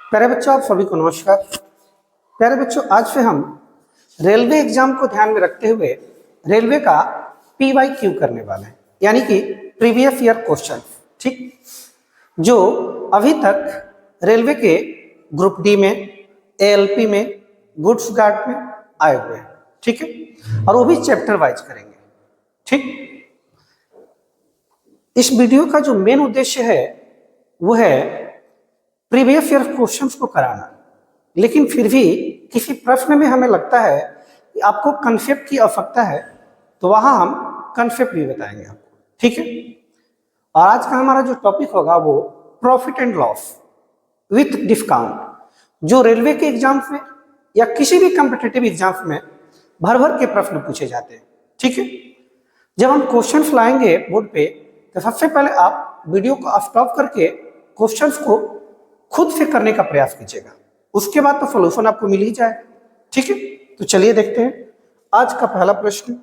प्यारे बच्चों, आप सभी को नमस्कार। प्यारे बच्चों, आज से हम रेलवे एग्जाम को ध्यान में रखते हुए रेलवे का PYQ करने वाले हैं, यानी कि प्रीवियस ईयर क्वेश्चन। ठीक, जो अभी तक रेलवे के ग्रुप डी में, ALP में, गुड्स गार्ड में आए हुए हैं। ठीक है, और वो भी चैप्टर वाइज करेंगे। ठीक, इस वीडियो का जो मेन उद्देश्य है वो है प्रीवियस ईयर क्वेश्चंस को कराना, लेकिन फिर भी किसी प्रश्न में हमें लगता है कि आपको कंसेप्ट की आवश्यकता है, तो वहां हम कंसेप्ट भी बताएंगे आपको। ठीक है, और आज का हमारा जो टॉपिक होगा वो profit and loss with discount, जो रेलवे के एग्जाम्स में या किसी भी कॉम्पिटिटिव एग्जाम्स में भर भर के प्रश्न पूछे जाते हैं। ठीक है, जब हम क्वेश्चंस लाएंगे बोर्ड पे, तो सबसे पहले आप वीडियो को स्टॉप करके क्वेश्चंस को खुद से करने का प्रयास कीजिएगा, उसके बाद तो सॉल्यूशन आपको मिल ही जाएगा। ठीक है, तो चलिए देखते हैं आज का पहला प्रश्न।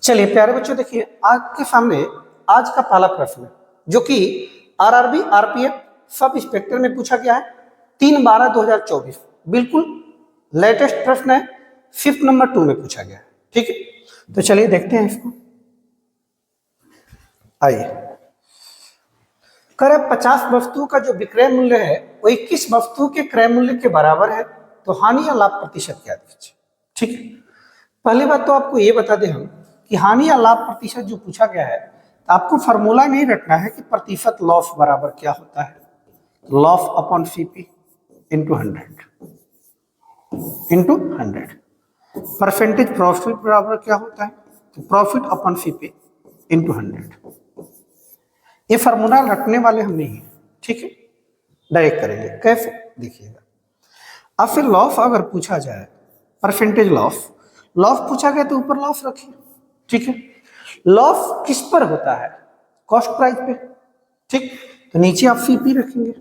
चलिए प्यारे बच्चों, देखिए आपके सामने आज का पहला प्रश्न, जो कि RRB RPF सब इंस्पेक्टर में पूछा गया है 3/12/2024। बिल्कुल लेटेस्ट प्रश्न है, 5th नंबर 2 में पूछा गया है। ठीक है, तो चलिए देखते हैं इसको। आइए, कर 50 वस्तुओं का जो विक्रय मूल्य है वो 21 वस्तु के क्रय मूल्य के बराबर है, तो हानि या लाभ प्रतिशत क्या दीजिए। ठीक है, पहली बात तो आपको ये बता दें हम कि हानि या लाभ प्रतिशत जो पूछा गया है, तो आपको फॉर्मूला नहीं रखना है कि प्रतिशत लॉस बराबर क्या होता है। Loss upon CP into 100 percentage profit बराबर क्या होता है, तो प्रॉफिट अपॉन CP इंटू 100। ये फार्मूला रखने वाले हम नहीं है। ठीक है, डायरेक्ट करेंगे। कैसे, देखिएगा। अब फिर लॉस अगर पूछा जाए, परसेंटेज लॉस पूछा गया तो ऊपर लॉस रखिए। ठीक है, लॉस किस पर होता है, कॉस्ट प्राइस पे। ठीक, तो नीचे आप CP रखेंगे,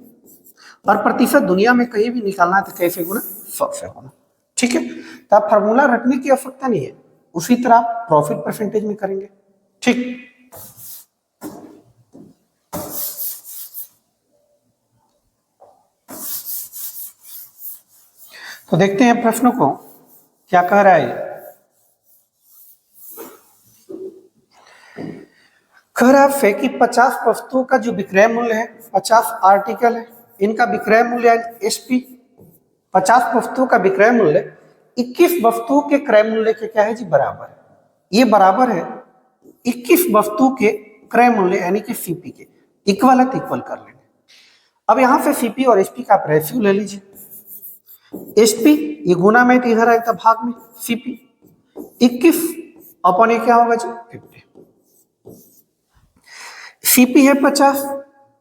और प्रतिशत दुनिया में कहीं भी निकालना है तो कैसे गुना, 100 से होना। ठीक है, तो आप फार्मूला रखने की आवश्यकता नहीं है, उसी तरह आप प्रॉफिट परसेंटेज में करेंगे। ठीक, तो देखते हैं प्रश्नों को क्या कह रहा है। कह रहा है कि 50 वस्तुओं का जो विक्रय मूल्य है, 50 आर्टिकल है, इनका विक्रय मूल्य SP 50 वस्तुओं का विक्रय मूल्य 21 वस्तुओं के क्रय मूल्य के क्या है जी, बराबर है। ये बराबर है 21 वस्तु के क्रय मूल्य यानी कि CP के। इक्वल है तो इक्वल कर लेंगे। अब यहां से CP और SP का आप रेशियो ले लीजिए। SP ये गुना में, तो इधर आएगा भाग में CP 21 अपॉन ये क्या होगा जी, 50। CP है 50,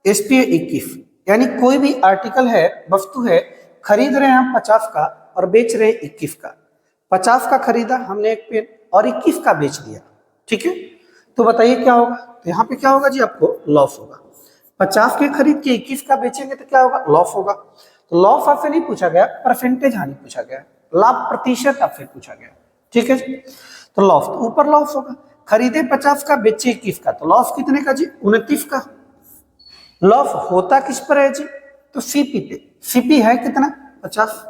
SP है 21, यानी कोई भी आर्टिकल है, वस्तु है, खरीद रहे हैं हम 50 का और बेच रहे हैं 21 का। 50 का खरीदा हमने एक पेन और 21 का बेच दिया। ठीक है, तो बताइए क्या होगा। तो यहाँ पे क्या होगा जी, आपको लॉस होगा। 50 के खरीद के 21 का बेचेंगे तो क्या होगा, लॉस होगा। तो लॉस आपसे नहीं पूछा गया, परसेंटेज हानि पूछा गया, लाभ प्रतिशत आपसे पूछा गया। ठीक है, तो लॉस, तो ऊपर लॉस होगा। खरीदे 50 का बेचे 21 का, तो लॉस कितने का जी, 29 का। लॉस होता किस पर है जी, तो CP पे। CP है कितना, 50।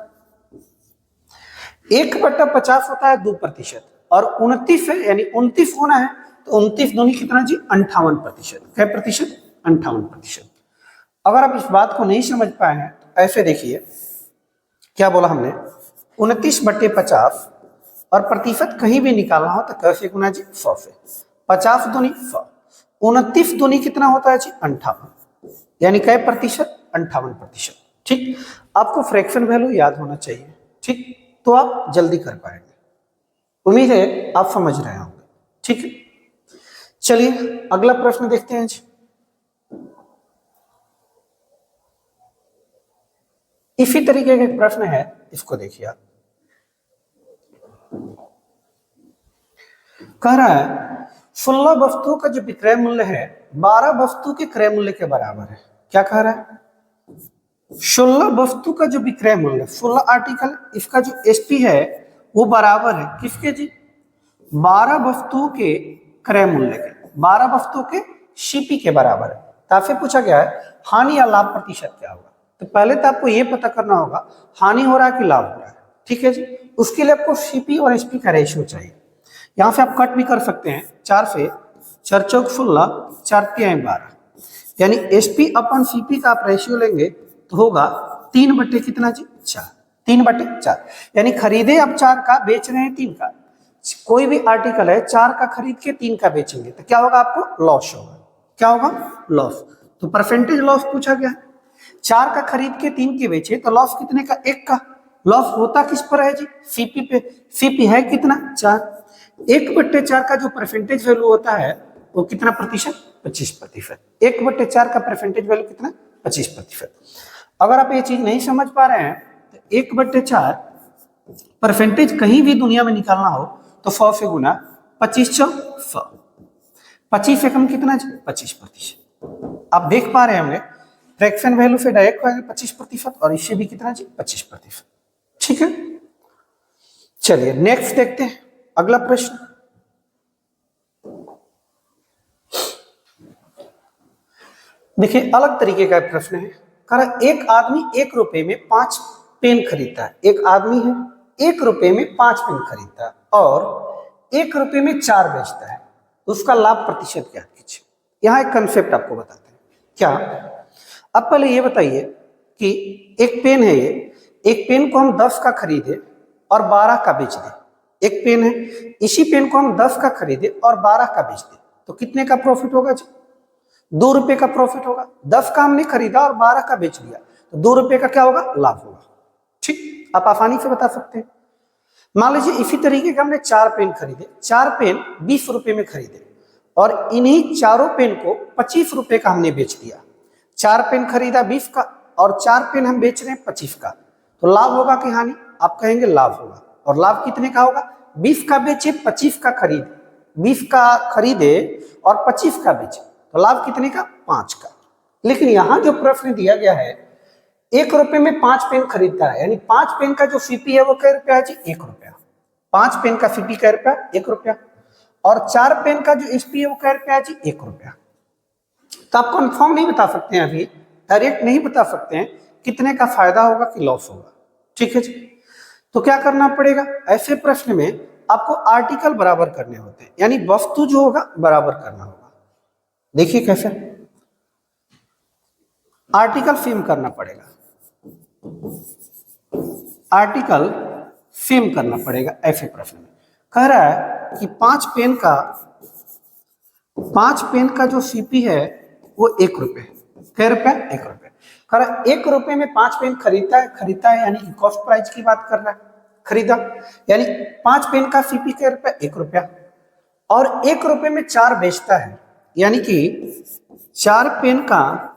1/50 होता है 2%, और 29 है यानी 29 होना है, तो 29 दूनी कितना जी, 58%। क्या प्रतिशत, 58%। अगर आप इस बात को नहीं समझ पाए हैं तो ऐसे देखिए, क्या बोला हमने, 29/50, और प्रतिशत कहीं भी निकालना हो तो कैसे गुना जी, 100 से। 50 दूनी 100, 29 दूनी कितना होता है जी, 58, यानी क्या प्रतिशत, 58%। ठीक, आपको फ्रैक्शन वैल्यू याद होना चाहिए। ठीक, तो आप जल्दी कर पाएंगे। उम्मीद है आप समझ रहे होंगे। ठीक है, चलिए अगला प्रश्न देखते हैं जी। इसी तरीके का एक प्रश्न है, इसको देखिए आप। कह रहा है 16 वस्तुओं का जो विक्रय मूल्य है 12 वस्तु के क्रय मूल्य के बराबर है। क्या कह रहा है, 16 वस्तु का जो विक्रय मूल्य, 16 आर्टिकल, इसका जो SP है वो बराबर है किसके जी? 12 वस्तुओं के क्रय मूल्य के, 12 वस्तुओं के सीपी के बराबर है। तो आपसे पूछा गया है हानि या लाभ प्रतिशत क्या होगा। तो पहले तो आपको ये पता करना होगा हानि हो रहा है कि लाभ हो रहा है, ठीक है जी। उसके लिए आपको सीपी और एसपी का रेशियो चाहिए। यहाँ से आप कट भी कर सकते हैं, 4 से 4 चौक 16, 4 तिहाई 12, यानी एसपी अपन सीपी का आप रेशियो लेंगे तो होगा 3 बटे कितना जी? 4, 3 बटे 4, यानी खरीदे आप 4 का, बेच रहे हैं 3 का। कोई भी आर्टिकल है 4 का खरीद के 3 का बेचेंगे तो क्या होगा? आपको लॉस होगा। क्या होगा? लॉस। तो परसेंटेज लॉस पूछा गया, 4 का खरीद के 3 के बेचे तो लॉस कितने का? 1 का। लॉस होता किस पर है जी? सीपी पे। सीपी है कितना? 4। 1/4 का जो परसेंटेज वैल्यू होता है वो कितना प्रतिशत? 25%। 1/4 का परसेंटेज वैल्यू कितना? 25%। अगर आप ये चीज नहीं समझ पा रहे हैं तो 1/4 परसेंटेज कहीं भी दुनिया में निकालना हो तो 100 से गुना, 25 चौ 100, 25 से कम कितना जी? 25%। आप देख पा रहे हैं हमने फ्रैक्शन वैल्यू से डायरेक्ट आएगा 25% और इससे भी कितना जी? 25%। ठीक है, चलिए नेक्स्ट देखते हैं अगला प्रश्न। देखिए अलग तरीके का प्रश्न है। कारण एक आदमी 1 रुपए में 5 पेन खरीदता है। एक आदमी है 1 रुपए में 5 पेन खरीदता है और 1 रुपए में 4 बेचता है, उसका लाभ प्रतिशत ज्ञात कीजिए। यहाँ एक कंसेप्ट आपको बताते हैं। क्या? अब पहले ये बताइए कि एक पेन है, ये एक पेन को हम 10 का खरीदे और 12 का बेच दे। एक पेन है, इसी पेन को हम 10 का खरीदे और 12 का बेच दे तो कितने का प्रॉफिट होगा जी? 2 रुपए का प्रॉफिट होगा। 10 का हमने खरीदा और 12 का बेच दिया तो 2 रुपए का क्या होगा? लाभ होगा। ठीक, आप आसानी से बता सकते हैं। मान लीजिए इसी तरीके के हमने 4 पेन खरीदे, 4 पेन 20 रुपए में खरीदे और इन्हीं चारों पेन को 25 रुपए का हमने बेच दिया। 4 पेन खरीदा 20 का और 4 पेन हम बेच रहे हैं 25 का, तो लाभ होगा कि हानि? आप कहेंगे लाभ होगा। और लाभ कितने का होगा? 20 का बेचे 25 का खरीदे, 20 का खरीदे और 25 का बेचे तो लाभ कितने का? 5 का। लेकिन यहां जो प्रश्न दिया गया है 1 रुपए में 5 पेन खरीदता है, यानी 5 पेन का जो सीपी है वो कै रुपया है जी? 1 रुपया। 5 पेन का सीपी कै रुपया? 1 रुपया। और 4 पेन का जो एसपी है वो कै रुपया है जी? 1 रुपया। तो आप कंफर्म नहीं बता सकते हैं, अभी डायरेक्ट नहीं बता सकते हैं कितने का फायदा होगा कि लॉस होगा। ठीक है जी, तो क्या करना पड़ेगा? ऐसे प्रश्न में आपको आर्टिकल बराबर करने होते हैं, यानी वस्तु जो होगा बराबर करना होगा। देखिए कैसे आर्टिकल सेम करना पड़ेगा, आर्टिकल सेम करना पड़ेगा। ऐसे प्रश्न में कह रहा है कि 5 पेन का जो सीपी है वो 1 रुपए। कै रुपया? 1 रुपये। कह रहा है 1 रुपए में 5 पेन खरीदता है यानी कॉस्ट प्राइस की बात कर रहा है, खरीदा, यानी 5 पेन का सीपी कै रुपया? 1 रुपया। और 1 रुपए में 4 बेचता है, यानी कि 4 पेन का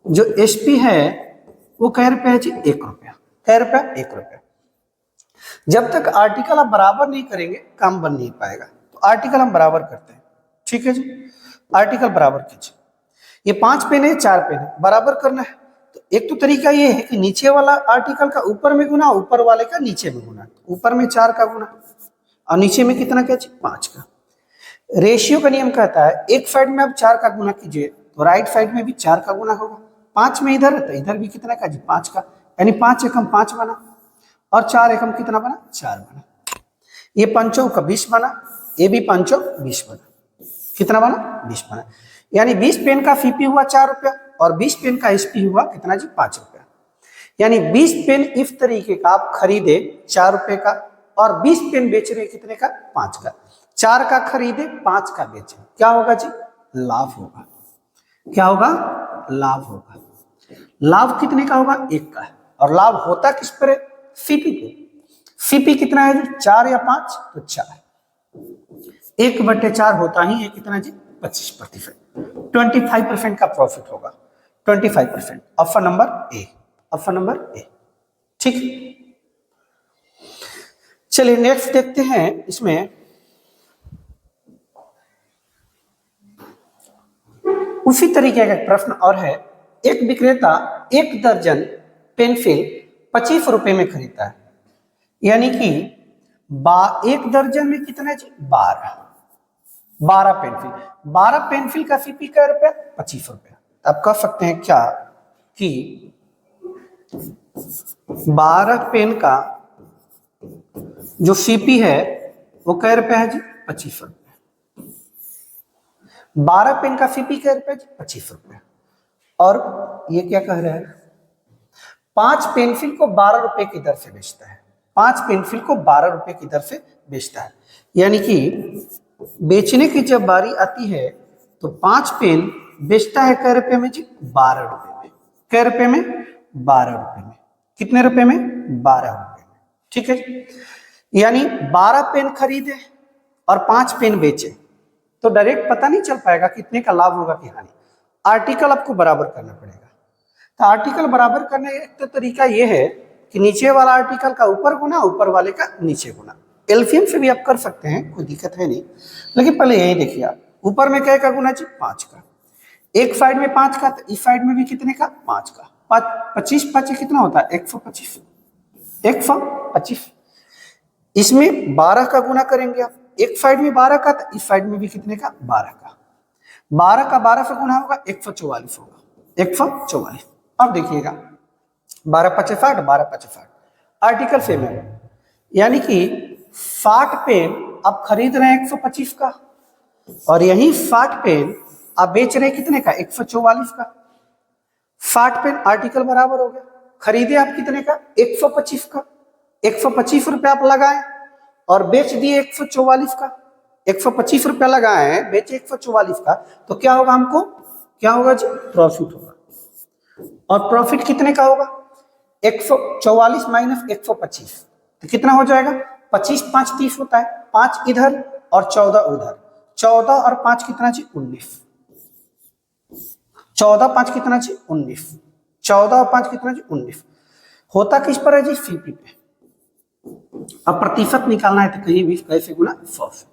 जो एसपी है वो कै रुपया है जी? 1 रुपया। कै रुपया? 1 रुपया। जब तक आर्टिकल आप बराबर नहीं करेंगे काम बन नहीं पाएगा, तो आर्टिकल हम बराबर करते हैं। ठीक है जी, आर्टिकल बराबर कीजिए। ये 5 पेन है, 4 पेन है, बराबर करना है। तो एक तो तरीका ये है कि नीचे वाला आर्टिकल का ऊपर में गुना, ऊपर वाले का नीचे में गुना। ऊपर में 4 का गुना और नीचे में कितना क्या? 5 का। रेशियो का नियम कहता है एक साइड में आप 4 का गुना कीजिए तो राइट साइड में भी 4 का गुना होगा। 5 में इधर है तो इधर भी कितना का जी? 5 का, यानी 5 एकम 5 बना और 4 एकम कितना बना? 4 बना। ये 5 का 20 बना, ये भी 5 20 बना। कितना बना? 20 बना। यानी 20 पेन का सीपी हुआ 4 रुपया और 20 पेन का एसपी हुआ कितना जी? 5 रुपया। यानी 20 पेन इस तरीके का आप खरीदे 4 रुपए का और 20 पेन बेच रहे कितने का? 5 का। 4 का खरीदे 5 का बेचे, क्या होगा जी? लाभ होगा। क्या होगा? लाभ होगा। लाभ कितने का होगा? 1 का। और लाभ होता किस पर है? सीपी पे। सीपी कितना है जी? 4 या 5? तो 4। 1/4 होता ही है कितना जी? 25%। 25% का प्रॉफिट होगा। 25%। Option number A, option number A. ठीक, चलिए नेक्स्ट देखते हैं। इसमें उसी तरीके का प्रश्न और है। एक विक्रेता 1 दर्जन पेंसिल 25 रुपए में खरीदता है, यानी कि एक दर्जन में कितने जी? 12। 12 पेंसिल। 12 पेंसिल का सीपी क्या रुपया? 25 रुपया। आप कह सकते हैं क्या कि 12 पेन का जो सीपी है वो कै रुपया है जी? 25 रुपया। 12 पेन का सीपी कै रुपया जी? 25 रुपया। और ये क्या कह रहा है? 5 पेंसिल को 12 रुपए की दर से बेचता है। 5 पेंसिल को 12 रुपए की दर से बेचता है, यानी कि बेचने की जब बारी आती है तो 5 पेन बेचता है कै रुपए में जी? 12 रुपए में। कै रुपए में? 12 रुपए में। कितने रुपए में? 12 रुपए में। ठीक है जी। यानी 12 पेन खरीदे और 5 पेन बेचे तो डायरेक्ट पता नहीं चल पाएगा कितने का लाभ होगा कि हानि। आर्टिकल आपको बराबर करना पड़ेगा। तो आर्टिकल बराबर करने का तरीका यह है कि नीचे वाला आर्टिकल का ऊपर गुना, ऊपर वाले का नीचे गुना। एलसीएम से भी आप कर सकते हैं, कोई दिक्कत है नहीं, लेकिन पहले यही देखिए आप ऊपर में क्या का गुना जी? 5 का। एक साइड में 5 का तो इस साइड में भी कितने का? 5 का। 25 5 कितना होता है? 125। 125। इसमें 12 का गुना करेंगे आप। एक साइड में 12 का तो इस साइड में भी कितने का? 12 का। 12 का 12 से गुना होगा 144 होगा। 144। अब देखिएगा 12 5 60, 12 5 60 आर्टिकल सेम है, यानी कि 60 पेन आप खरीद रहे हैं 125 का और यही 60 पेन आप बेच रहे हैं कितने का? 144 का। 60 पेन आर्टिकल बराबर हो गया। खरीदे आप कितने का? 125 का। 125 रुपया आप लगाए और बेच दिए 144 का। 125 रुपया लगाए हैं, बेचे 144 का, तो क्या होगा? हमको क्या होगा जी? प्रॉफिट होगा। और प्रॉफिट कितने का होगा? 144 माइनस 125 तो कितना हो जाएगा? 25 5 30 होता है। 5 इधर और 14 उधर। 14 और 5 कितना जी? 19। 14 5 कितना जी? 19। 14 और 5 कितना जी? 19। होता किस पर है जी? सीपी पे। अब प्रतिशत निकालना है तो कहीं भी कैसे गुना? 100 से।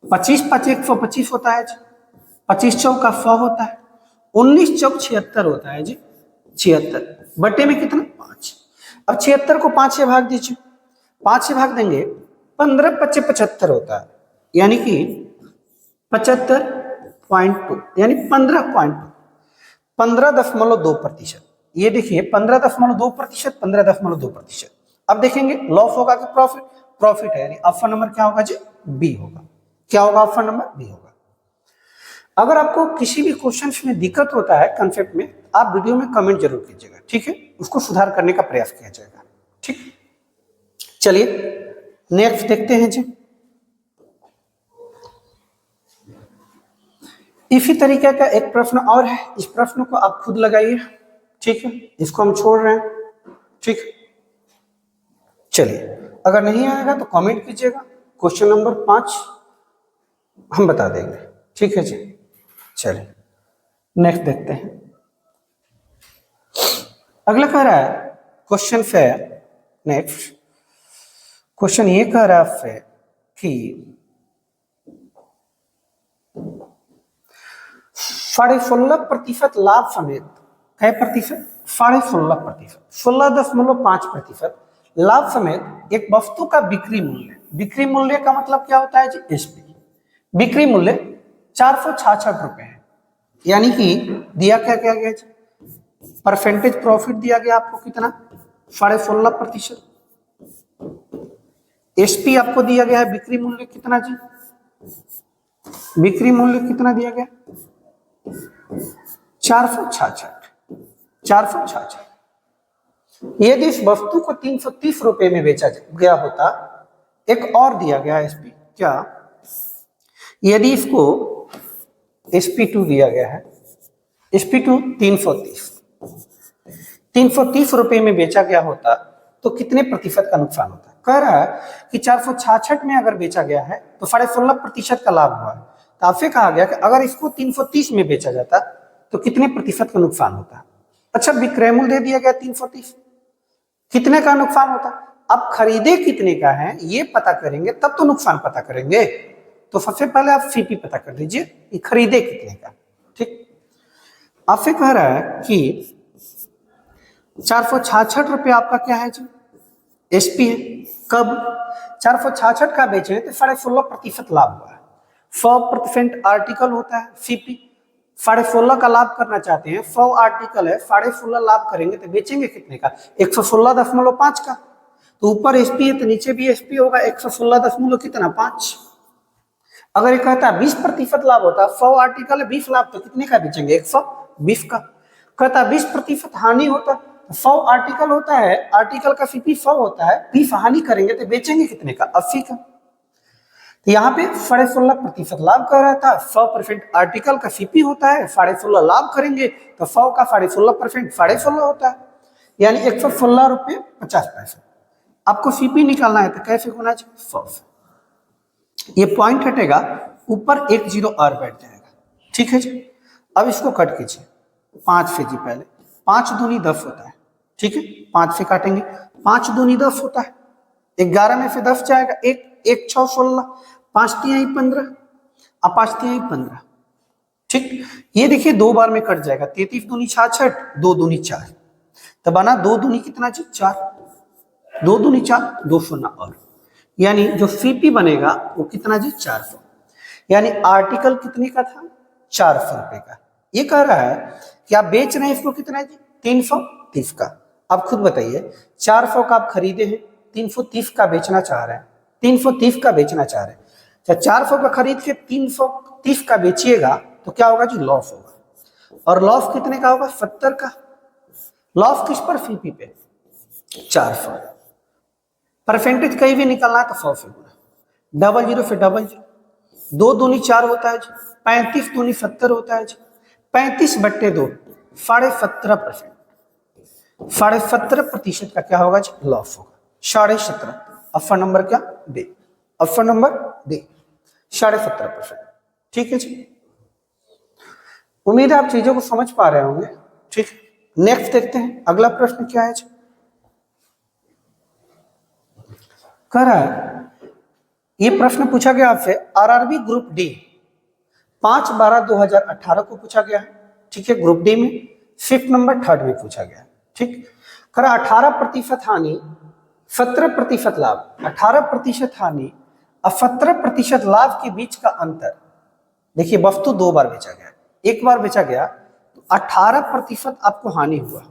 25 5 125 होता है जी। 25 चौका 100 होता है। 19 चौक 76 होता है जी। 76 बटे में कितना? 5। अब 76 को 5 से भाग दीजिए। 5 से भाग देंगे 15 25 75 होता है, यानी कि 75.2 यानी 15.2 15.2%। ये देखिए 15.2%, 15.2%। अब देखेंगे लॉस होगा कि प्रॉफिट? प्रॉफिट है, यानी ऑप्शन नंबर क्या होगा जी? बी होगा। क्या होगा? ऑप्शन नंबर बी होगा। अगर आपको किसी भी क्वेश्चन में दिक्कत होता है कंसेप्ट में, आप वीडियो में कमेंट जरूर कीजिएगा, ठीक है? उसको सुधार करने का प्रयास किया जाएगा, ठीक। चलिए नेक्स्ट देखते हैं जी। इसी तरीके का एक प्रश्न और है, इस प्रश्न को आप खुद लगाइए, ठीक है? इसको हम छोड़ रहे हैं, ठीक। चलिए अगर नहीं आएगा तो कमेंट कीजिएगा। क्वेश्चन नंबर 5 हम बता देंगे, ठीक है जी। चलिए नेक्स्ट देखते हैं। अगला कह रहा है क्वेश्चन से, नेक्स्ट क्वेश्चन ये कह रहा है कि 16.5% लाभ समेत, कै प्रतिशत? 16.5%, 16.5% लाभ समेत एक वस्तु का बिक्री मूल्य, बिक्री मूल्य का मतलब क्या होता है जी? एसपी। बिक्री मूल्य 466 रुपए है, यानी कि दिया क्या क्या गया जी? परसेंटेज प्रॉफिट दिया गया आपको कितना? 16.5%। एसपी आपको दिया गया है बिक्री मूल्य कितना जी? बिक्री मूल्य कितना दिया गया? 466। 466। यदि इस वस्तु को 330 रुपए में बेचा गया होता, एक और दिया गया एसपी, क्या? यदि इसको SP2 दिया गया है, SP2 330 रुपए में बेचा गया होता तो कितने प्रतिशत का नुकसान होता? कह रहा है कि 466 में अगर बेचा गया है तो 16.5% का लाभ हुआ है। तो आपसे कहा गया कि अगर इसको 330 में बेचा जाता तो कितने प्रतिशत का नुकसान होता? अच्छा, विक्रय मूल्य दे दिया गया 330, कितने का नुकसान होता? अब खरीदे कितने का है ये पता करेंगे तब तो नुकसान पता करेंगे। तो सबसे पहले आप सीपी पता कर लीजिए कि खरीदे कितने का, ठीक। आपसे कह रहा है कि 466 रुपये आपका क्या है जी? एसपी है। कब? 466 का बेचे तो 16.5% लाभ हुआ है। 100% आर्टिकल होता है सीपी, 16.5 का लाभ करना चाहते हैं, 100 आर्टिकल है, 16.5 लाभ करेंगे तो बेचेंगे कितने का? 116.5 का। तो ऊपर एसपी है तो नीचे भी एसपी होगा, 116 कितना 5। अगर ये कहता है 20% लाभ होता है, 100 आर्टिकल है 20 लाभ, तो कितने का बेचेंगे? 120 का। कहता है 20% हानि होता, 100 आर्टिकल होता है, आर्टिकल का सीपी 100 होता है, 20 हानि करेंगे तो बेचेंगे कितने का? 80 का। तो यहाँ पे 16.5% लाभ कर रहा था, 100% आर्टिकल का सीपी होता है, 16.5 लाभ करेंगे तो 100 का 16.5% 16.5 होता है, यानी 116 रुपये 50 पैसे। आपको सीपी निकालना है तो कैसे होना चाहिए? 100 से। ये पॉइंट हटेगा, ऊपर 1 0 और बैठ जाएगा, ठीक है जी। अब इसको कट कीजिए 5 से जी, पहले 5 दूनी 10 होता है, ठीक है, 5 से काटेंगे, 5 दूनी 10 होता है, 11 में से 10 जाएगा, 1 1 6 16, 5 तिहाई 15, अब 5 तिहाई 15, ठीक। ये देखिए 2 बार में कट जाएगा, 33 दूनी 66, 2 दूनी 4, तो बना 2 दूनी कितना जी? 4, 2 दूनी 4, 2 शून्य और, यानी जो सीपी बनेगा वो कितना जी? 400। यानी आर्टिकल कितने का था? 400 रुपए का। ये कह रहा है कि आप बेच रहे हैं इसको कितना जी? 330 का। आप खुद बताइए, 400 का आप खरीदे हैं, 330 का बेचना चाह रहे हैं, 330 का बेचना चाह रहे हैं, तो 400 का खरीद के 330 का बेचिएगा तो क्या होगा जी? लॉस होगा। और लॉस कितने का होगा? 70 का। लॉस किस पर? सीपी पे 400। परसेंटेज कहीं भी निकलना है तो 100 से गुना, डबल जीरो से डबल जीरो, 2 दूनी 4 होता है जी, 35 दूनी 70 होता है जी, 35/2 17.5%, 17.5% का क्या होगा जी? लॉस होगा। 17.5, ऑप्शन नंबर क्या? डी। ऑप्शन नंबर डी, 17.5%, ठीक है जी। उम्मीद है आप चीजों को समझ पा रहे होंगे, ठीक। नेक्स्ट देखते हैं अगला प्रश्न क्या है जी। कह रहा है, ये प्रश्न पूछा गया आपसे आरआरबी ग्रुप डी 5/12/2018 को पूछा गया है, ठीक है, ग्रुप डी में 5th नंबर 3rd में पूछा गया है, ठीक। कह रहा 18% हानि 17% लाभ, 18% हानि और 17% लाभ के बीच का अंतर। देखिए वस्तु 2 बार बेचा गया, एक बार बेचा गया तो 18% आपको हानि हुआ,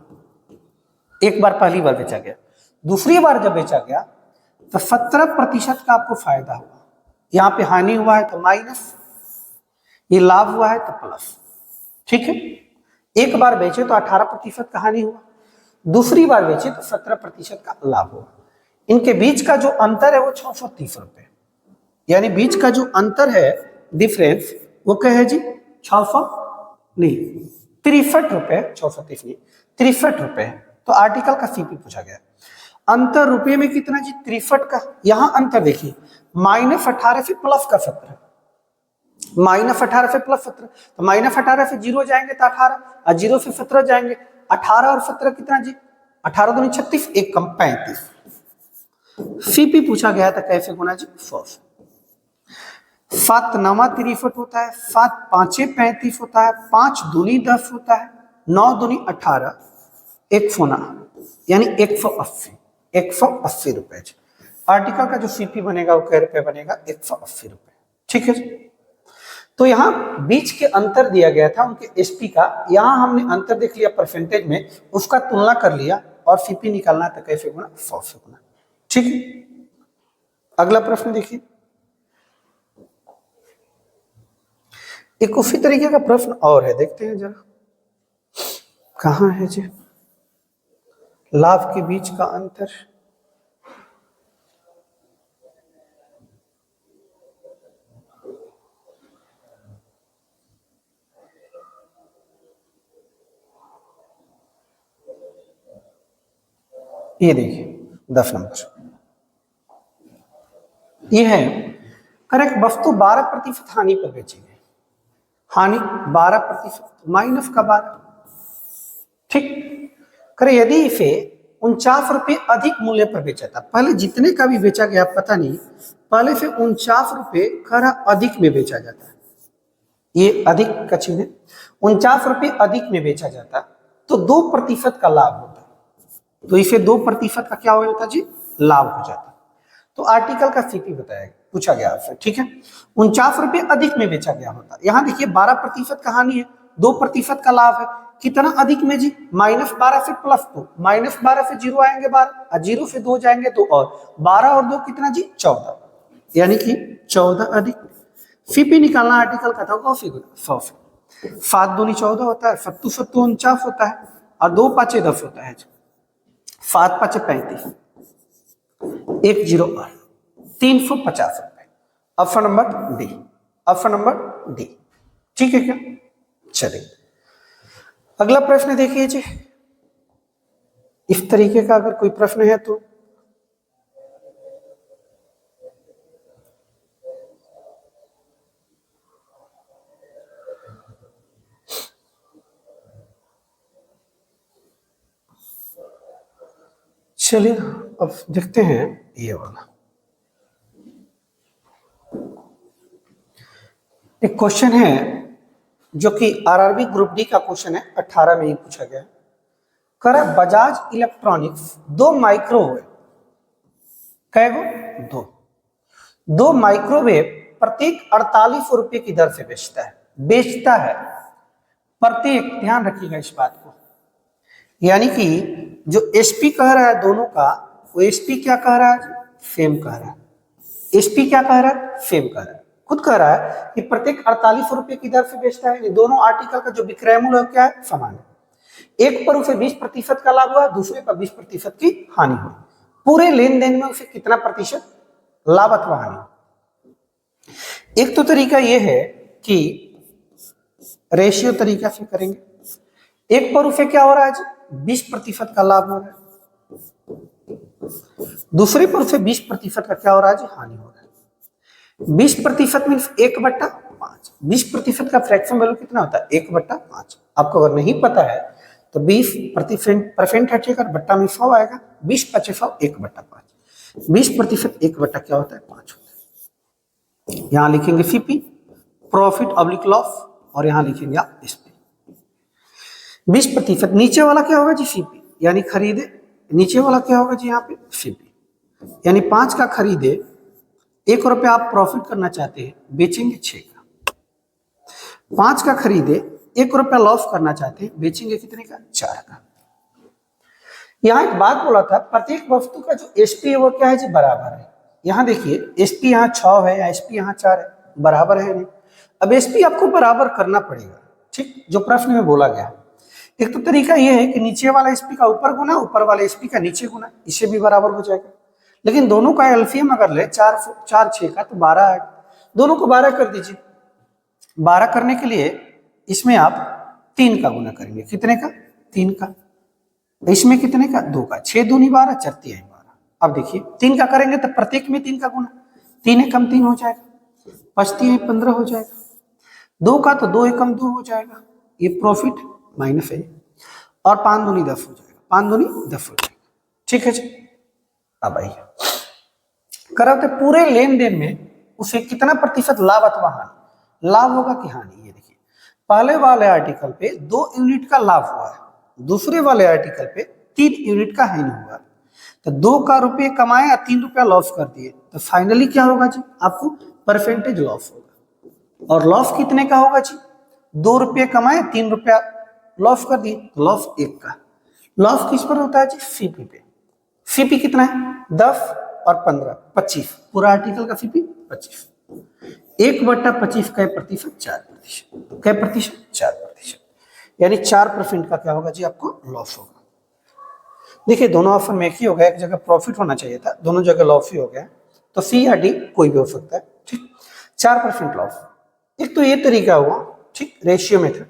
एक बार पहली बार बेचा गया, दूसरी बार जब बेचा गया तो 17% का आपको फायदा हुआ। यहाँ पे हानि हुआ है तो माइनस, ये लाभ हुआ है तो प्लस, ठीक है। एक बार बेचे तो 18% का हानि हुआ, दूसरी बार बेचे तो 17% का लाभ हुआ। इनके बीच का जो अंतर है वो 630 रुपए, यानी बीच का जो अंतर है डिफरेंस वो क्या है जी? 600 नहीं 63 रुपए, 630 नहीं 63 रुपए। तो आर्टिकल का सीपी पूछा गया, अंतर रुपए में कितना जी? 63 का। यहां अंतर देखिए, -18 से प्लस का 17, -18 से प्लस 17, तो -18 से 0 जाएंगे तो 18, और 0 से 17 जाएंगे, 18 और 17 कितना जी? 18 दूनी 36, 1 कम 35। सीपी पूछा गया था कैसे गुना जी? 100 से। 7 9 63 होता है, 7 5 35 होता है, 5 दूनी 10 होता है, 9 दूनी 18, 1 सोना, यानी 180, 180 रुपए। आर्टिकल का जो सीपी बनेगा वो क्या रुपए बनेगा? 180 रुपए, ठीक है। तो यहाँ बीच के अंतर दिया गया था उनके एसपी का, यहाँ हमने अंतर देख लिया परसेंटेज में, उसका तुलना कर लिया और सीपी निकालना था कैसे गुना? 100 से गुना, ठीक है। अगला प्रश्न देखिए, एक उसी तरीके का प्रश्न और है, देखते हैं जरा कहां है जी। लाभ के बीच का अंतर, ये देखिए 10 नंबर, ये है करेक्ट। वस्तु 12% हानि पर बेची गई, हानि 12%, माइनस का 12, ठीक। करे यदि इसे 49 रुपये अधिक मूल्य पर बेचा था, पहले जितने का भी बेचा गया पता नहीं, पहले से 49 रुपये खरा अधिक में बेचा जाता है, ये अधिक का चिन्ह है, 49 रुपये अधिक में बेचा जाता तो 2% का लाभ होता, तो इसे 2% का क्या हो जाता जी? लाभ हो जाता। तो आर्टिकल का सीपी बताया पूछा गया आपसे, ठीक है। 49 रुपये अधिक में बेचा गया होता। यहाँ देखिए 12% का हानि है, 2% का लाभ है। कितना अधिक में जी? -12 से +2, -12 से 0 आएंगे 12, 0 से 2 जाएंगे तो और 12 और 2 कितना जी? 14, यानी कि 14 अधिक। सीपी निकालना आर्टिकल का था, कॉफी गुना 100 से। 7 दूनी 14 होता है, 7 7 49 होता है और 2 5 10 होता है। 7 5 35, 1 0 8, 350 रुपए। Option number D, option number D, ठीक है क्या? चलिए अगला प्रश्न देखिए जी। इस तरीके का अगर कोई प्रश्न है तो चलिए अब देखते हैं ये वाला। एक क्वेश्चन है जो कि आरआरबी ग्रुप डी का क्वेश्चन है, 18 में ही पूछा गया है। कर बजाज इलेक्ट्रॉनिक्स 2 माइक्रोवेव, कैगो? 2 माइक्रोवेव प्रत्येक 48 रुपए की दर से बेचता है प्रत्येक, ध्यान रखिएगा इस बात को। यानी कि जो एसपी कह रहा है दोनों का, वो एसपी क्या कह रहा है? सेम कह रहा है। एसपी क्या कह रहा है? सेम कह रहा है। खुद कह रहा है कि प्रत्येक 48 रुपए की दर से बेचता है। दोनों आर्टिकल का जो विक्रय मूल्य क्या है? समान है। एक पर उसे 20% का लाभ हुआ, दूसरे पर 20% की हानि हुई। पूरे लेन देन में उसे कितना प्रतिशत लाभ अथवा हानि? एक तो तरीका यह है कि रेशियो तरीका से करेंगे। एक पर उसे क्या हो रहा है जी? 20% का लाभ हो रहा है, दूसरे पर उसे 20% का क्या हो रहा है जी? हानि हो रहा है। 20% मीन्स 1/5। 20% का फ्रैक्शन वैल्यू कितना होता है? 1/5। आपको अगर नहीं पता है तो 20% हटेगा, बट्टा में 100 आएगा। 20 5 100, 1/5। 20% 1 क्या होता है? 5 होता है। यहां लिखेंगे सीपी, प्रॉफिट ऑब्लिक लॉस, और यहां लिखेंगे आप एसपी। 20% नीचे वाला क्या होगा जी? सीपी, यानी खरीदे। नीचे वाला क्या होगा जी? यहाँ पे सीपी, यानी 5 का खरीदे, 1 रुपया आप प्रॉफिट करना चाहते हैं, बेचेंगे 6 का। 5 का खरीदे, 1 रुपया लॉस करना चाहते हैं, बेचेंगे कितने का? 4 का। यहाँ एक बात बोला था, प्रत्येक वस्तु का जो एसपी है वो क्या है जी? बराबर है। यहाँ देखिए एसपी यहाँ 6 है, एसपी यहाँ 4 है, बराबर है नहीं। अब एसपी आपको बराबर करना पड़ेगा, ठीक, जो प्रश्न में बोला गया। एक तो तरीका यह है कि नीचे वाला एसपी का ऊपर गुना, ऊपर वाले एसपी का नीचे गुना, इससे भी बराबर हो जाएगा। लेकिन दोनों का एलसीएम अगर ले 4 6 का तो 12 आएगा। दोनों को 12 कर दीजिए। 12 करने के लिए इसमें आप 3 का गुना करेंगे, कितने का? 3 का। इसमें कितने का? 2 का। 6 दूनी 12, 4 3 12। अब देखिए 3 का करेंगे तो प्रत्येक में 3 का गुना, 3 एकम 3 हो जाएगा, 5 3 15 हो जाएगा। 2 का तो 2 एकम 2 हो जाएगा, ये प्रॉफिट माइनस है, और 5 दूनी 10 हो जाएगा, 5 दूनी 10 हो जाएगा, ठीक है जी। अब आइए कराते पूरे लेन देन में उसे कितना प्रतिशत लाभ अथवा हानि? लाभ होगा कि हानि? ये देखिए पहले वाले आर्टिकल पे 2 यूनिट का लाभ हुआ है, दूसरे वाले आर्टिकल पे 3 यूनिट का हानि हुआ। तो 2 का रुपये कमाए और 3 रुपया लॉस कर दिए, तो फाइनली क्या होगा जी? आपको परसेंटेज लॉस होगा। और लॉस कितने का होगा जी? 2 रुपये कमाए, 3 रुपया लॉस कर दिए, तो लॉस 1 का। लॉस किस पर होता है जी? सीपी पे। सीपी कितना है? 10 और 15 25, पूरा आर्टिकल का सीपी 25। 1/25 कै प्रतिशत? 4%। कै प्रतिशत? 4%, यानी 4% का क्या होगा जी? आपको लॉस होगा। देखिए दोनों ऑप्शन में एक ही हो गया, एक जगह प्रॉफिट होना चाहिए था, दोनों जगह लॉस ही हो गया, तो सी या डी कोई भी हो सकता है, ठीक। 4% लॉस। एक तो ये तरीका हुआ, ठीक, रेशियो में था।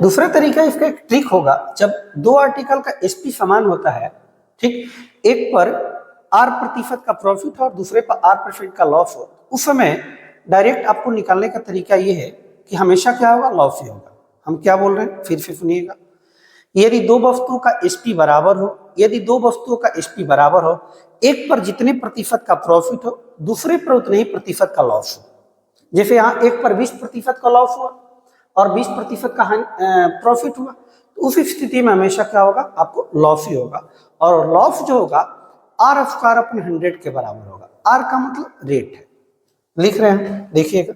दूसरा तरीका इसका एक ट्रिक होगा, जब 2 आर्टिकल का एसपी समान होता है, ठीक, एक पर R% का प्रॉफिट और दूसरे पर R% का लॉस हो, उस समय डायरेक्ट आपको निकालने का तरीका ये है कि हमेशा क्या होगा? लॉस ही होगा। हम क्या बोल रहे हैं फिर से सुनिएगा। यदि 2 वस्तुओं का एसपी बराबर हो, यदि 2 वस्तुओं का एसपी बराबर हो, एक पर जितने प्रतिशत का प्रॉफिट हो, दूसरे पर उतने ही प्रतिशत का लॉस हो। जैसे यहाँ एक पर 20% का लॉस हुआ और 20% का प्रॉफिट हुआ, तो उस स्थिति में हमेशा क्या होगा? आपको लॉस ही होगा। और लॉस जो होगा आर स्क्वायर अपन 100 के बराबर होगा। आर का मतलब रेट है, लिख रहे हैं, देखिएगा।